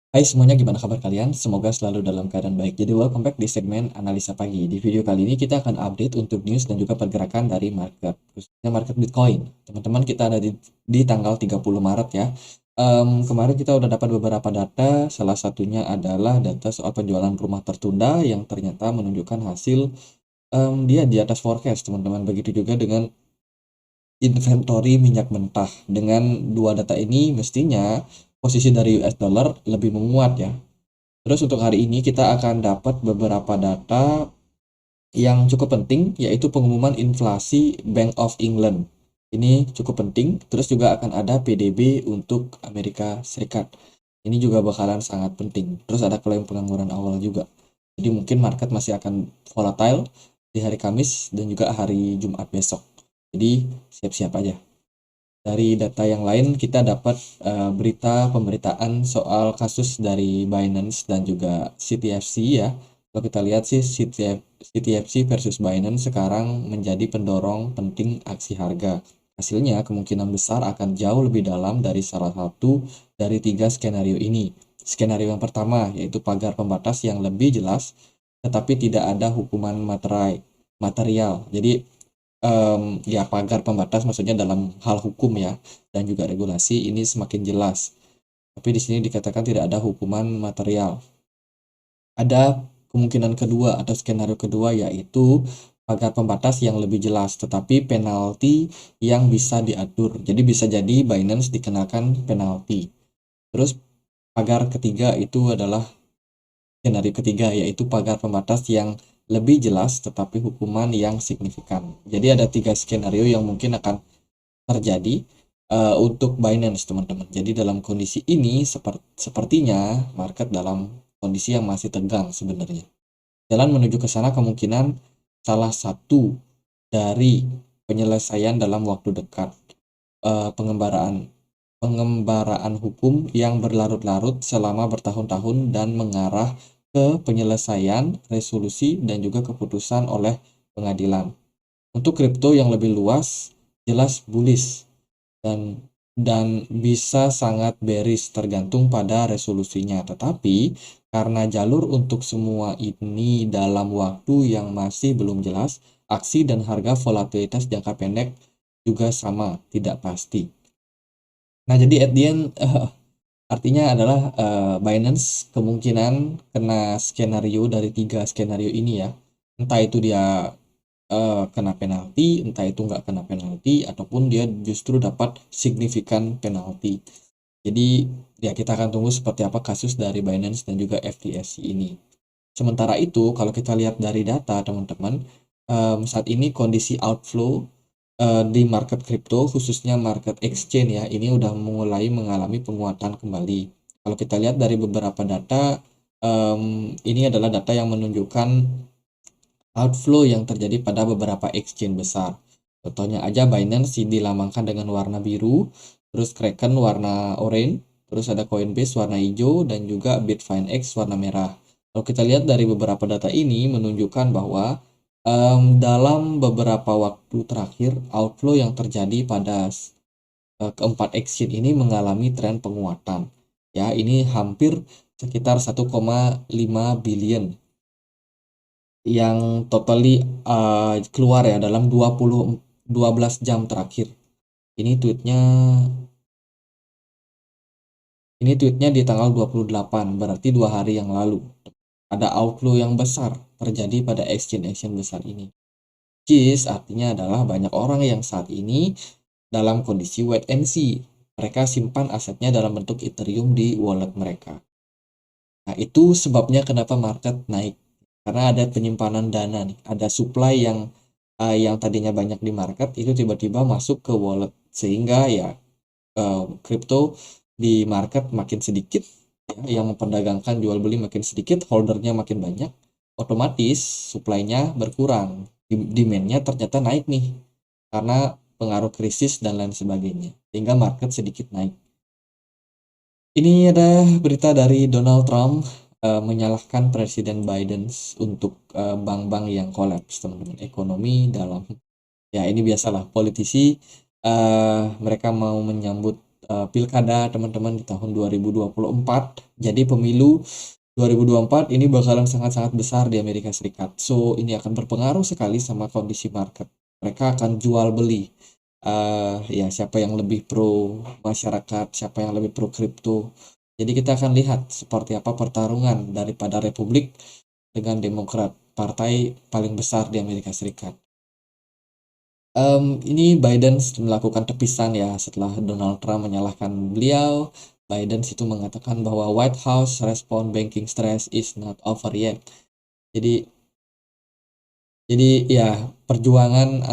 Hai semuanya, gimana kabar kalian? Semoga selalu dalam keadaan baik. Jadi welcome back di segmen Analisa Pagi. Di video kali ini kita akan update untuk news dan juga pergerakan dari market, khususnya market Bitcoin. Teman-teman, kita ada di tanggal 30 Maret ya. Kemarin kita udah dapat beberapa data, salah satunya adalah data soal penjualan rumah tertunda yang ternyata menunjukkan hasil dia di atas forecast, teman-teman. Begitu juga dengan inventory minyak mentah. Dengan dua data ini mestinya posisi dari US dollar lebih menguat ya. Terus untuk hari ini kita akan dapat beberapa data yang cukup penting, yaitu pengumuman inflasi Bank of England. Ini cukup penting. Terus juga akan ada PDB untuk Amerika Serikat. Ini juga bakalan sangat penting. Terus ada klaim pengangguran awal juga. Jadi mungkin market masih akan volatile di hari Kamis dan juga hari Jumat besok. Jadi siap-siap aja. Dari data yang lain kita dapat berita pemberitaan soal kasus dari Binance dan juga CTFC ya. Kalau kita lihat sih CTFC versus Binance sekarang menjadi pendorong penting aksi harga. Hasilnya kemungkinan besar akan jauh lebih dalam dari salah satu dari tiga skenario ini. Skenario yang pertama yaitu pagar pembatas yang lebih jelas tetapi tidak ada hukuman material. Jadi ya pagar pembatas maksudnya dalam hal hukum ya dan juga regulasi ini semakin jelas. Tapi di sini dikatakan tidak ada hukuman material. Ada kemungkinan kedua atau skenario kedua yaitu pagar pembatas yang lebih jelas tetapi penalti yang bisa diatur. Jadi bisa jadi Binance dikenakan penalti. Terus pagar ketiga itu adalah skenario ketiga yaitu pagar pembatas yang lebih jelas tetapi hukuman yang signifikan. Jadi ada tiga skenario yang mungkin akan terjadi untuk Binance teman-teman. Jadi dalam kondisi ini sepertinya market dalam kondisi yang masih tegang sebenarnya. Jalan menuju ke sana kemungkinan salah satu dari penyelesaian dalam waktu dekat pengembaraan pengembaraan hukum yang berlarut-larut selama bertahun-tahun dan mengarah ke penyelesaian, resolusi, dan juga keputusan oleh pengadilan. Untuk kripto yang lebih luas, jelas bullish dan bisa sangat bearish tergantung pada resolusinya. Tetapi karena jalur untuk semua ini dalam waktu yang masih belum jelas, aksi dan harga volatilitas jangka pendek juga sama, tidak pasti. Nah, jadi at the end artinya adalah Binance kemungkinan kena skenario dari tiga skenario ini ya. Entah itu dia kena penalti, entah itu nggak kena penalti, ataupun dia justru dapat signifikan penalti. Jadi ya kita akan tunggu seperti apa kasus dari Binance dan juga FTSE ini. Sementara itu, kalau kita lihat dari data teman-teman, saat ini kondisi outflow di market kripto, khususnya market exchange ya, ini udah mulai mengalami penguatan kembali. Kalau kita lihat dari beberapa data, ini adalah data yang menunjukkan outflow yang terjadi pada beberapa exchange besar. Contohnya aja Binance dilambangkan dengan warna biru, terus Kraken warna oranye, terus ada Coinbase warna hijau, dan juga Bitfinex warna merah. Kalau kita lihat dari beberapa data ini menunjukkan bahwa dalam beberapa waktu terakhir outflow yang terjadi pada keempat exchange ini mengalami tren penguatan. Ya, ini hampir sekitar 1,5 billion yang totally keluar ya dalam 12 jam terakhir. Ini tweetnya ini tweetnya di tanggal 28, berarti 2 hari yang lalu. Ada outflow yang besar terjadi pada exchange besar ini. Which artinya adalah banyak orang yang saat ini dalam kondisi wait and see. Mereka simpan asetnya dalam bentuk Ethereum di wallet mereka. Nah, itu sebabnya kenapa market naik. Karena ada penyimpanan dana nih, ada supply yang tadinya banyak di market itu tiba-tiba masuk ke wallet sehingga ya kripto di market makin sedikit ya, yang memperdagangkan jual beli makin sedikit, holdernya makin banyak, otomatis supply-nya berkurang, demand-nya ternyata naik nih karena pengaruh krisis dan lain sebagainya sehingga market sedikit naik. Ini ada berita dari Donald Trump menyalahkan Presiden Biden untuk bank-bank yang kolaps, teman-teman. Ekonomi dalam ya ini biasalah politisi mereka mau menyambut pilkada teman-teman di tahun 2024. Jadi pemilu 2024 ini bakalan sangat-sangat besar di Amerika Serikat. So, ini akan berpengaruh sekali sama kondisi market. Mereka akan jual beli. Ya, siapa yang lebih pro masyarakat, siapa yang lebih pro kripto. Jadi kita akan lihat seperti apa pertarungan daripada Republik dengan Demokrat, partai paling besar di Amerika Serikat. Ini Biden melakukan tepisan ya setelah Donald Trump menyalahkan beliau. Biden situ mengatakan bahwa White House respond banking stress is not over yet. Jadi ya perjuangan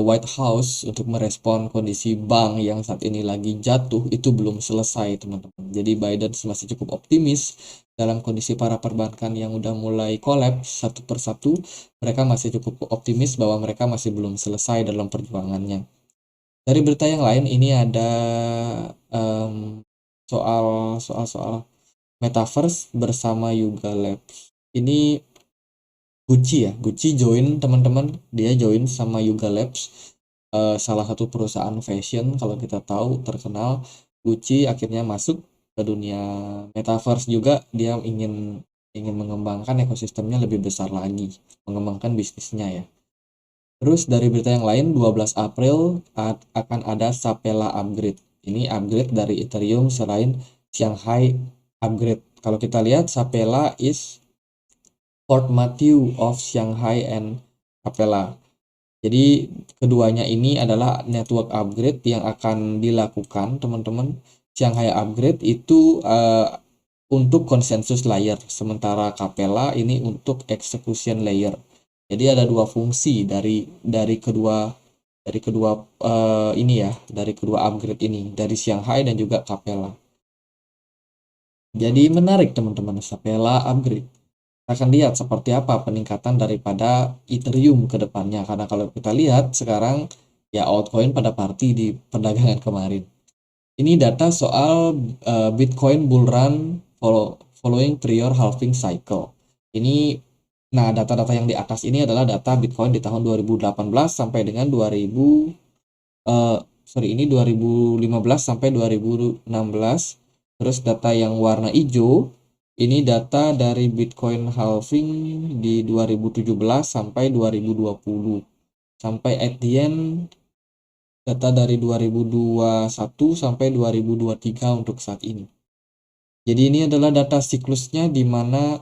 White House untuk merespon kondisi bank yang saat ini lagi jatuh itu belum selesai teman-teman. Jadi Biden masih cukup optimis dalam kondisi para perbankan yang udah mulai kolaps satu persatu. Mereka masih cukup optimis bahwa mereka masih belum selesai dalam perjuangannya. Dari berita yang lain ini ada soal metaverse bersama Yuga Labs. Ini Gucci join teman-teman, dia join sama Yuga Labs, salah satu perusahaan fashion kalau kita tahu terkenal. Gucci akhirnya masuk ke dunia metaverse juga, dia ingin mengembangkan ekosistemnya lebih besar lagi, mengembangkan bisnisnya ya. Terus dari berita yang lain, 12 April akan ada Sapela upgrade. Ini upgrade dari Ethereum selain Shanghai upgrade. Kalau kita lihat Sapela is Port Matthew of Shanghai and Capella. Jadi keduanya ini adalah network upgrade yang akan dilakukan teman-teman. Shanghai upgrade itu untuk consensus layer, sementara Capella ini untuk execution layer. Jadi ada dua fungsi dari kedua dari kedua upgrade ini, dari Shanghai dan juga Capella. Jadi menarik teman-teman, Capella upgrade. Akan lihat seperti apa peningkatan daripada Ethereum ke depannya, karena kalau kita lihat sekarang ya altcoin pada party di perdagangan kemarin. Ini data soal Bitcoin bull run following prior halving cycle. Ini data-data yang di atas ini adalah data Bitcoin di tahun 2018 sampai dengan 2015 sampai 2016. Terus data yang warna hijau ini data dari Bitcoin halving di 2017 sampai 2020. Sampai at the end data dari 2021 sampai 2023 untuk saat ini. Jadi ini adalah data siklusnya di mana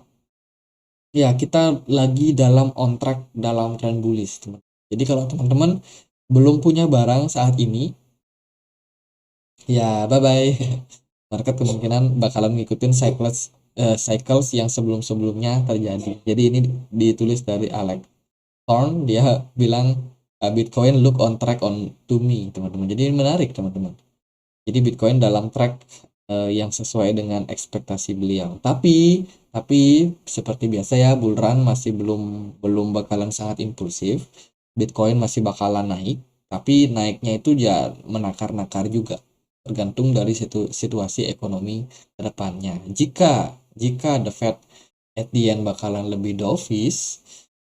ya kita lagi dalam on track dalam trend bullish, teman. Jadi kalau teman-teman belum punya barang saat ini, ya bye bye. Market kemungkinan bakalan ngikutin cycles yang sebelum-sebelumnya terjadi. Jadi ini ditulis dari Alex Thorne, dia bilang Bitcoin look on track on to me, teman-teman. Jadi ini menarik, teman-teman. Jadi Bitcoin dalam track yang sesuai dengan ekspektasi beliau. Tapi seperti biasa ya, bull run masih belum bakalan sangat impulsif. Bitcoin masih bakalan naik, tapi naiknya itu ya menakar-nakar juga. Tergantung dari situasi ekonomi ke depannya. Jika the Fed at the end bakalan lebih dovish,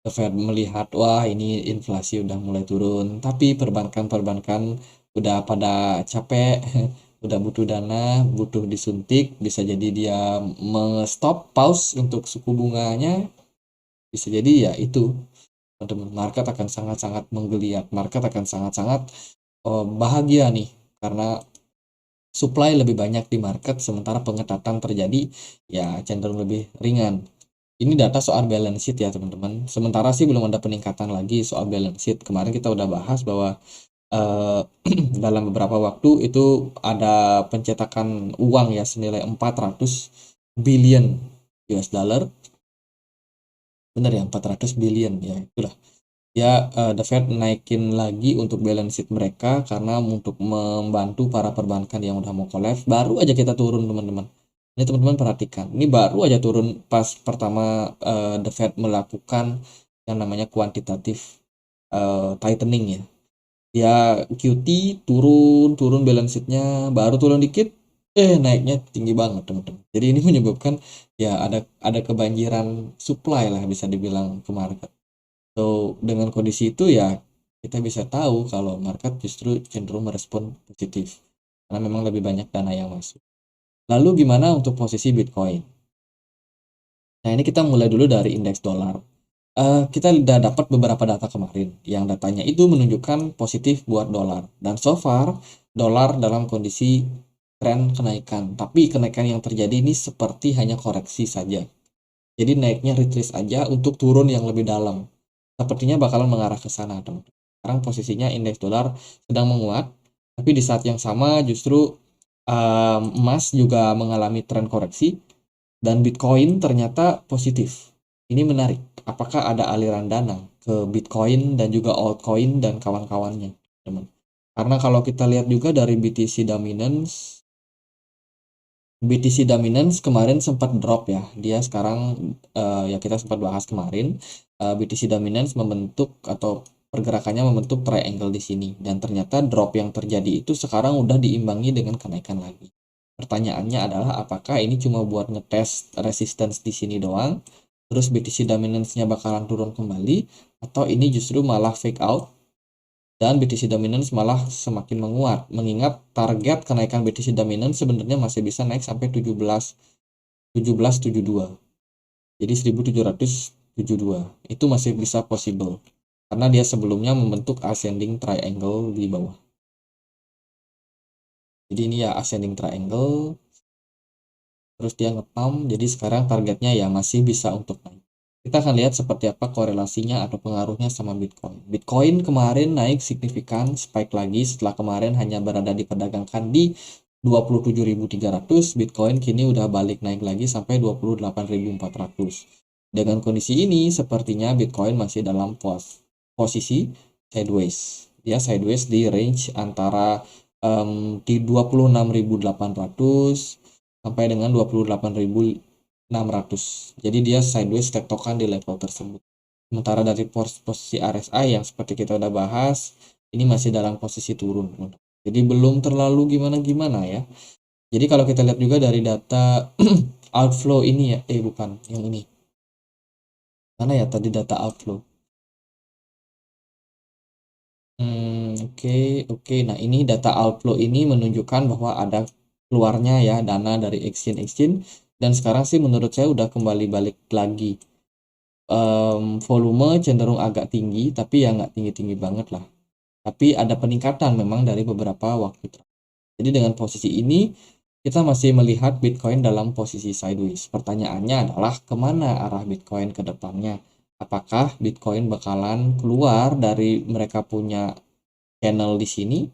the Fed melihat wah ini inflasi udah mulai turun, tapi perbankan udah pada capek, udah butuh dana, butuh disuntik, bisa jadi dia pause untuk suku bunganya, bisa jadi ya itu teman-teman, market akan sangat-sangat menggeliat, market akan sangat-sangat bahagia nih karena supply lebih banyak di market, sementara pengetatan terjadi ya cenderung lebih ringan. Ini data soal balance sheet ya teman-teman. Sementara sih belum ada peningkatan lagi soal balance sheet. Kemarin kita udah bahas bahwa dalam beberapa waktu itu ada pencetakan uang ya senilai 400 billion US dollar. Benar ya, 400 billion ya, itulah. Ya, The Fed naikin lagi untuk balance sheet mereka karena untuk membantu para perbankan yang udah mau collapse. Baru aja kita turun teman-teman. Ini teman-teman perhatikan, ini baru aja turun pas pertama The Fed melakukan yang namanya quantitative tightening ya. Ya QT turun balance sheet-nya, baru turun dikit, naiknya tinggi banget teman-teman. Jadi ini menyebabkan ya ada kebanjiran supply lah bisa dibilang ke market. So, dengan kondisi itu ya kita bisa tahu kalau market justru cenderung merespon positif. karena memang lebih banyak dana yang masuk. Lalu gimana untuk posisi Bitcoin? Nah, ini kita mulai dulu dari indeks dolar. Kita udah dapat beberapa data kemarin, yang datanya itu menunjukkan positif buat dolar. Dan so far, dolar dalam kondisi tren kenaikan. Tapi kenaikan yang terjadi ini seperti hanya koreksi saja. Jadi naiknya retrace aja untuk turun yang lebih dalam. Sepertinya bakalan mengarah ke sana, teman-teman. Sekarang posisinya indeks dolar sedang menguat, tapi di saat yang sama justru emas juga mengalami tren koreksi, dan Bitcoin ternyata positif. Ini menarik. Apakah ada aliran dana ke Bitcoin dan juga altcoin dan kawan-kawannya, teman? Karena kalau kita lihat juga dari BTC Dominance kemarin sempat drop ya. Dia sekarang ya kita sempat bahas kemarin, BTC Dominance membentuk atau pergerakannya membentuk triangle di sini, dan ternyata drop yang terjadi itu sekarang udah diimbangi dengan kenaikan lagi. Pertanyaannya adalah apakah ini cuma buat ngetes resistance di sini doang, terus BTC Dominance-nya bakalan turun kembali, atau ini justru malah fake out dan BTC Dominance malah semakin menguat, mengingat target kenaikan BTC Dominance sebenarnya masih bisa naik sampai 1772. Jadi 1772 itu masih bisa possible karena dia sebelumnya membentuk ascending triangle di bawah. Jadi ini ya ascending triangle, terus dia nge-pump, jadi sekarang targetnya ya masih bisa untuk naik. Kita akan lihat seperti apa korelasinya atau pengaruhnya sama Bitcoin. Bitcoin kemarin naik signifikan, spike lagi setelah kemarin hanya berada diperdagangkan di 27.300, Bitcoin kini udah balik naik lagi sampai 28.400. Dengan kondisi ini, sepertinya Bitcoin masih dalam posisi sideways. Dia sideways di range antara di 26.800 sampai dengan 28.600. Jadi dia sideways tektokan di level tersebut. Sementara dari posisi RSI yang seperti kita udah bahas, ini masih dalam posisi turun. Jadi belum terlalu gimana-gimana ya. Jadi kalau kita lihat juga dari data outflow ini ya, bukan, yang ini. Mana ya tadi data outflow? Oke. Nah, ini data outflow ini menunjukkan bahwa ada keluarnya ya dana dari exchange, dan sekarang sih menurut saya udah kembali balik lagi. Volume cenderung agak tinggi, tapi ya nggak tinggi-tinggi banget lah. Tapi ada peningkatan memang dari beberapa waktu terakhir. Jadi dengan posisi ini, kita masih melihat Bitcoin dalam posisi sideways. Pertanyaannya adalah kemana arah Bitcoin ke depannya? Apakah Bitcoin bakalan keluar dari mereka punya channel di sini?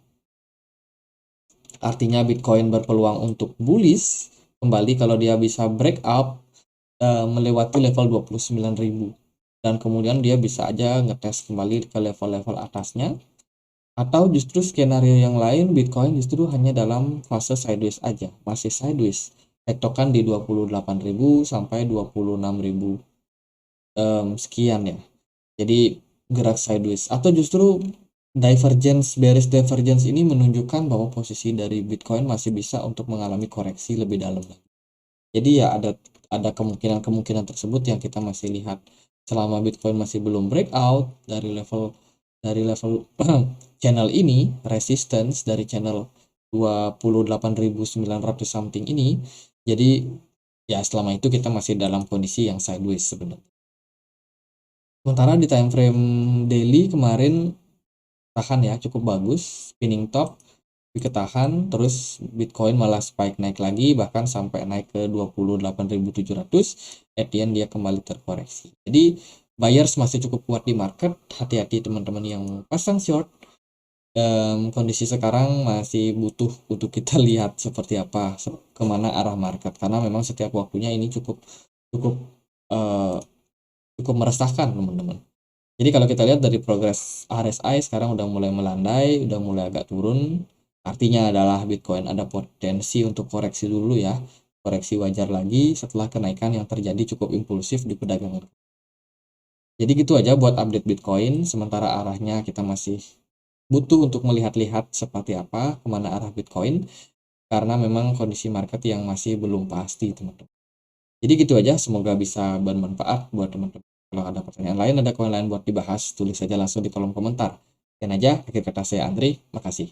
Artinya Bitcoin berpeluang untuk bullish kembali kalau dia bisa breakout melewati level 29.000, dan kemudian dia bisa aja ngetes kembali ke level-level atasnya. Atau justru skenario yang lain, Bitcoin justru hanya dalam fase sideways aja, masih sideways, tektokan di 28.000 sampai 26.000 sekian ya. Jadi gerak sideways, atau justru bearish divergence ini menunjukkan bahwa posisi dari Bitcoin masih bisa untuk mengalami koreksi lebih dalam lagi. Jadi ya ada kemungkinan tersebut yang kita masih lihat selama Bitcoin masih belum breakout dari level channel ini, resistance dari channel 28.900 something ini. Jadi ya selama itu kita masih dalam kondisi yang sideways sebenarnya. Sementara di time frame daily kemarin tahan ya, cukup bagus, spinning top, ketahan, terus Bitcoin malah spike naik lagi, bahkan sampai naik ke 28.700, at the end dia kembali terkoreksi. Jadi buyers masih cukup kuat di market, hati-hati teman-teman yang pasang short. Kondisi sekarang masih butuh untuk kita lihat seperti apa, kemana arah market, karena memang setiap waktunya ini cukup meresahkan teman-teman. Jadi kalau kita lihat dari progres RSI sekarang udah mulai melandai, udah mulai agak turun. Artinya adalah Bitcoin ada potensi untuk koreksi dulu ya. Koreksi wajar lagi setelah kenaikan yang terjadi cukup impulsif di perdagangan. Jadi gitu aja buat update Bitcoin, sementara arahnya kita masih butuh untuk melihat-lihat seperti apa, kemana arah Bitcoin, karena memang kondisi market yang masih belum pasti teman-teman. Jadi gitu aja, semoga bisa bermanfaat buat teman-teman. Kalau ada pertanyaan lain, ada koin lain buat dibahas, tulis saja langsung di kolom komentar. Dan aja, akhir kata saya Andri, makasih.